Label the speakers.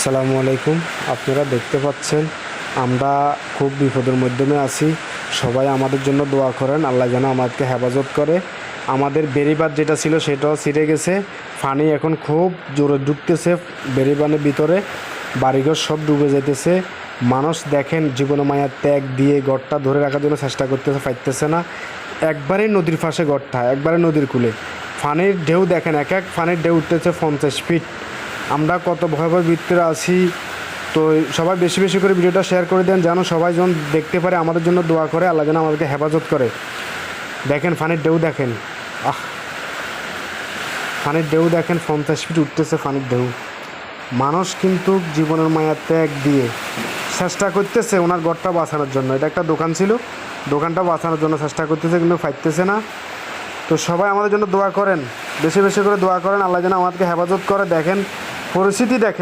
Speaker 1: আসসালামু আলাইকুম। আপনারা দেখতে পাচ্ছেন আমরা খুব বিপদের মাধ্যমে আছি। সবাই আমাদের জন্য দোয়া করেন, আল্লাহ যেন আমাদেরকে হেফাজত করে। আমাদের বেড়িবাঁধ যেটা ছিল সেটাও ছিঁড়ে গেছে। পানি এখন খুব জোরে ঢুকতেছে বেড়িবাঁধের ভিতরে, বাড়িঘর সব ডুবে যেতেছে। মানুষ দেখেন জীবনে মায়ার ত্যাগ দিয়ে ঘরটা ধরে রাখার জন্য চেষ্টা করতেছে, পাইতেছে না। একবারেই নদীর পাশে ঘরটা, একবারে নদীর কূলে। পানির ঢেউ দেখেন, এক এক পানির ঢেউ উঠতেছে 50 ফিট। আমরা কত ভয়াবহ ভিতরে আছি। তো সবাই বেশি বেশি করে ভিডিওটা শেয়ার করে দেন, যেন সবাই যেন দেখতে পারে, আমাদের জন্য দোয়া করে, আল্লাহ যেন আমাদেরকে হেফাজত করে। দেখেন পানির ঢেউ দেখেন, পানির ঢেউ দেখেন 50 ফিট উঠতেছে পানির ঢেউ। মানুষ কিন্তু জীবনের মায়া ত্যাগ দিয়ে চেষ্টা করতেছে ওনার ঘরটা বাঁচানোর জন্য। এটা একটা দোকান ছিল, দোকানটা বাঁচানোর জন্য চেষ্টা করতেছে, কিন্তু পাইতেছে না। তো সবাই আমাদের জন্য দোয়া করেন, বেশি বেশি করে দোয়া করেন, আল্লাহ যেন আমাদেরকে হেফাজত করে। দেখেন পরিস্থিতি দেখেন।